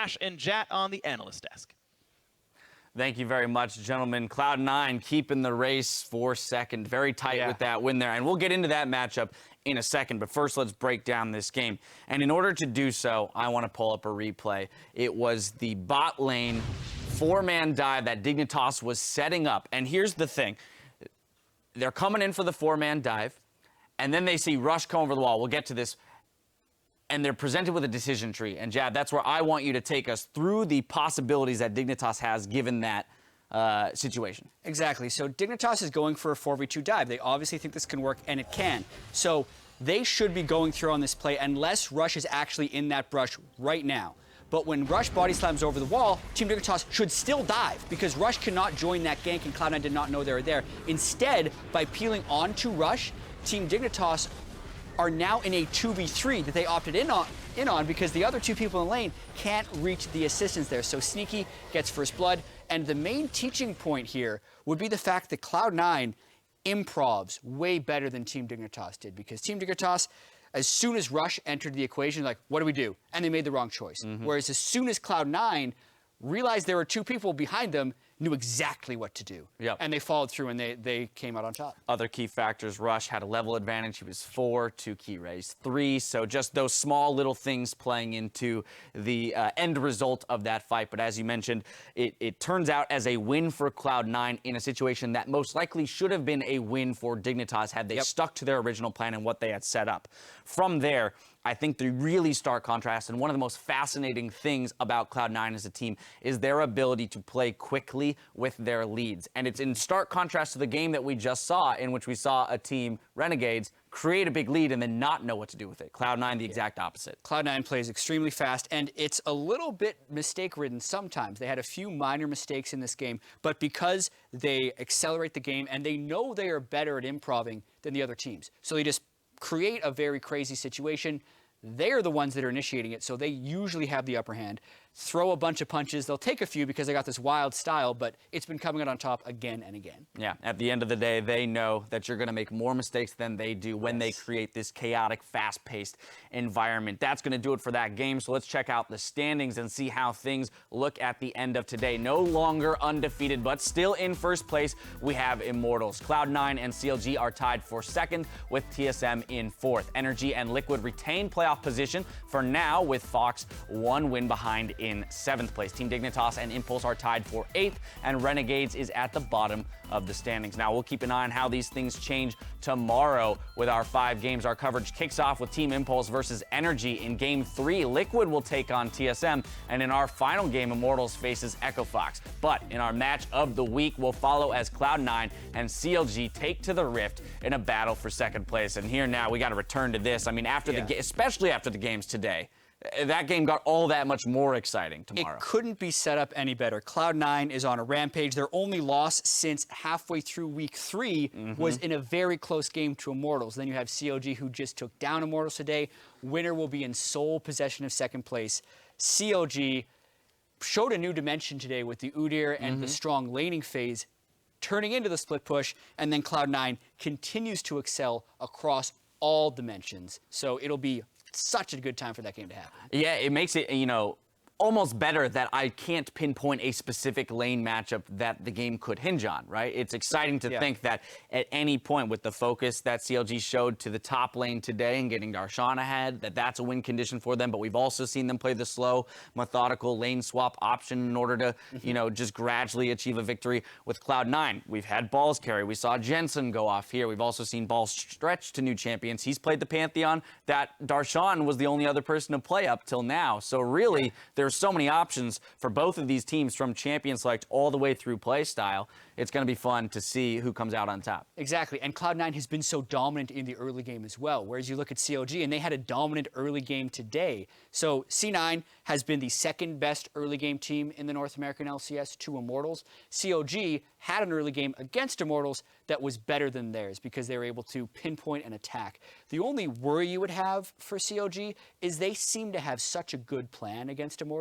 Ash and Jat on the analyst desk. Thank you very much, gentlemen. Cloud9 keeping the race for second. Very tight with that win there. And we'll get into that matchup in a second. But first, let's break down this game. And in order to do so, I want to pull up a replay. It was the bot lane 4-man dive that Dignitas was setting up. And here's the thing. They're coming in for the 4-man dive. And then they see Rush come over the wall. We'll get to this. And they're presented with a decision tree. And Jab, that's where I want you to take us through the possibilities that Dignitas has given that situation. Exactly. So Dignitas is going for a 4v2 dive. They obviously think this can work, and it can. So they should be going through on this play unless Rush is actually in that brush right now. But when Rush body slams over the wall, Team Dignitas should still dive because Rush cannot join that gank and Cloud9 did not know they were there. Instead, by peeling onto Rush, Team Dignitas are now in a 2v3 that they opted in on because the other two people in the lane can't reach the assistance there. So Sneaky gets first blood. And the main teaching point here would be the fact that Cloud9 improvs way better than Team Dignitas did because Team Dignitas, as soon as Rush entered the equation, like, what do we do? And they made the wrong choice. Whereas as soon as Cloud9 realized there were two people behind them, knew exactly what to do. And they followed through and they came out on top. Other key factors, Rush had a level advantage. He was 4, 2 key rays 3. So just those small little things playing into the end result of that fight. But as you mentioned, it turns out as a win for Cloud9 in a situation that most likely should have been a win for Dignitas had they stuck to their original plan and what they had set up. From there, I think the really stark contrast and one of the most fascinating things about Cloud9 as a team is their ability to play quickly with their leads. And it's in stark contrast to the game that we just saw, in which we saw a team, Renegades, create a big lead and then not know what to do with it. Cloud9, the exact opposite. Cloud9 plays extremely fast, and it's a little bit mistake-ridden sometimes. They had a few minor mistakes in this game, but because they accelerate the game and they know they are better at improving than the other teams. So they just create a very crazy situation. They're the ones that are initiating it, so they usually have the upper hand. Throw a bunch of punches. They'll take a few because they got this wild style, but it's been coming out on top again and again. Yeah, at the end of the day, they know that you're going to make more mistakes than they do when they create this chaotic, fast-paced environment. That's going to do it for that game, so let's check out the standings and see how things look at the end of today. No longer undefeated, but still in first place, we have Immortals. Cloud9 and CLG are tied for second, with TSM in fourth. Energy and Liquid retain playoff position for now, with Fox 1 win behind in 7th place. Team Dignitas and Impulse are tied for 8th, and Renegades is at the bottom of the standings. Now, we'll keep an eye on how these things change tomorrow with our 5 games. Our coverage kicks off with Team Impulse versus Energy in Game 3. Liquid will take on TSM, and in our final game, Immortals faces Echo Fox. But in our match of the week, we'll follow as Cloud9 and CLG take to the Rift in a battle for 2nd place. And here now, we got to return to this. I mean, after especially after the games today, that game got all that much more exciting tomorrow. It couldn't be set up any better. Cloud9 is on a rampage. Their only loss since halfway through week 3 was in a very close game to Immortals. Then you have CLG, who just took down Immortals today. Winner will be in sole possession of 2nd place. CLG showed a new dimension today with the Udyr and the strong laning phase turning into the split push, and then Cloud9 continues to excel across all dimensions. So it'll be such a good time for that game to happen. Yeah, it makes it, almost better that I can't pinpoint a specific lane matchup that the game could hinge on, right? It's exciting to think that at any point with the focus that CLG showed to the top lane today and getting Darshan ahead, that's a win condition for them. But we've also seen them play the slow, methodical lane swap option in order to, just gradually achieve a victory with Cloud9. We've had balls carry. We saw Jensen go off here. We've also seen balls stretch to new champions. He's played the Pantheon that Darshan was the only other person to play up till now. So really, there's so many options for both of these teams from champion select all the way through play style. It's going to be fun to see who comes out on top. Exactly, and Cloud9 has been so dominant in the early game as well, whereas you look at CLG, and they had a dominant early game today. So C9 has been the 2nd best early game team in the North American LCS to Immortals. CLG had an early game against Immortals that was better than theirs because they were able to pinpoint and attack. The only worry you would have for CLG is they seem to have such a good plan against Immortals.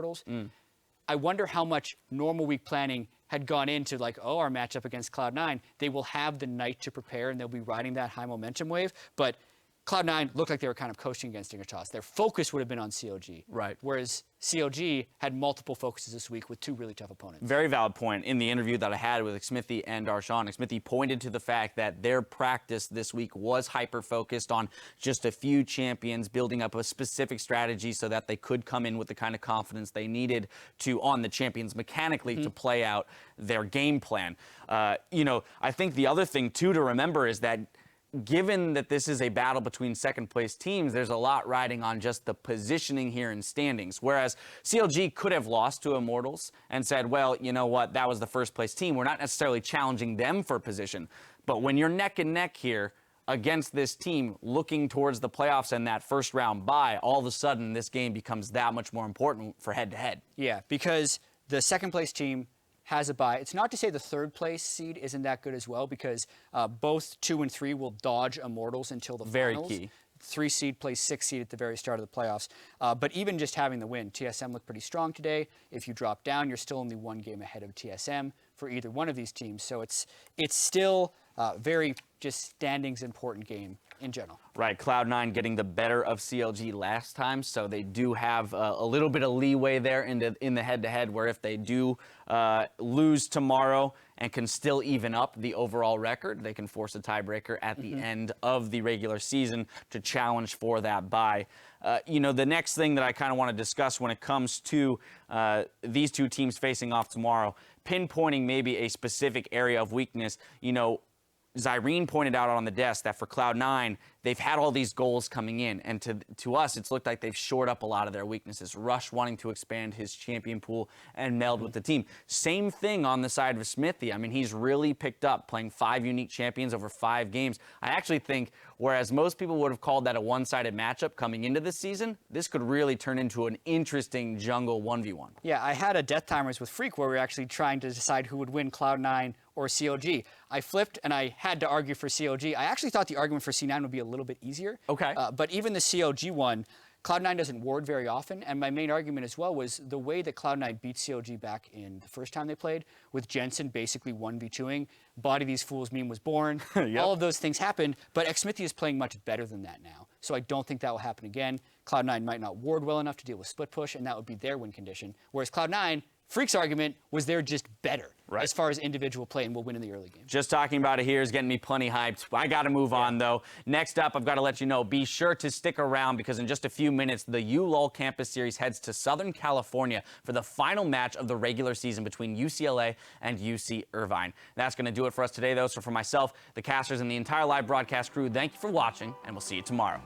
I wonder how much normal week planning had gone into our matchup against Cloud9. They will have the night to prepare and they'll be riding that high momentum wave. But Cloud9 looked like they were kind of coasting against Dignitas. Their focus would have been on COG. Right. Whereas COG had multiple focuses this week with 2 really tough opponents. Very valid point. In the interview that I had with Smithy and Arshawn, Smithy pointed to the fact that their practice this week was hyper-focused on just a few champions, building up a specific strategy so that they could come in with the kind of confidence they needed to, on the champions mechanically, to play out their game plan. You know, I think the other thing, too, to remember is that given that this is a battle between second-place teams, there's a lot riding on just the positioning here in standings. Whereas CLG could have lost to Immortals and said, well, you know what, that was the first-place team. We're not necessarily challenging them for position. But when you're neck and neck here against this team looking towards the playoffs and that first-round bye, all of a sudden this game becomes that much more important for head-to-head. Yeah, because the second-place team has a bye. It's not to say the third-place seed isn't that good as well, because both 2 and 3 will dodge Immortals until the finals. Very key. 3 seed plays 6 seed at the very start of the playoffs. But even just having the win, TSM looked pretty strong today. If you drop down, you're still only 1 game ahead of TSM for either one of these teams. So it's still very just standings important game in general. Right, Cloud9 getting the better of CLG last time, so they do have a little bit of leeway there in the head-to-head, where if they do lose tomorrow and can still even up the overall record, they can force a tiebreaker at the end of the regular season to challenge for that bye. You know, the next thing that I kind of want to discuss when it comes to these 2 teams facing off tomorrow, pinpointing maybe a specific area of weakness, you know, Zyrene pointed out on the desk that for Cloud9, they've had all these goals coming in, and to us, it's looked like they've shored up a lot of their weaknesses. Rush wanting to expand his champion pool and meld with the team. Same thing on the side of Smithy. I mean, he's really picked up playing 5 unique champions over 5 games. I actually think, whereas most people would have called that a one-sided matchup coming into this season, this could really turn into an interesting jungle 1v1. Yeah, I had a Death Timers with Freak where we were actually trying to decide who would win, Cloud9 or COG. I flipped and I had to argue for COG. I actually thought the argument for C9 would be a little bit easier. Okay. But even the COG one, Cloud9 doesn't ward very often, and my main argument as well was the way that Cloud9 beat COG back in the first time they played, with Jensen basically 1v2ing, Body These Fools meme was born, Yep. All of those things happened, but Xmithy is playing much better than that now. So I don't think that will happen again. Cloud9 might not ward well enough to deal with split push, and that would be their win condition. Whereas Cloud9, Freak's argument was they're just better as far as individual play and will win in the early game. Just talking about it here is getting me plenty hyped. I got to move on, though. Next up, I've got to let you know, be sure to stick around, because in just a few minutes, the ULOL Campus Series heads to Southern California for the final match of the regular season between UCLA and UC Irvine. That's going to do it for us today, though. So for myself, the casters, and the entire live broadcast crew, thank you for watching, and we'll see you tomorrow.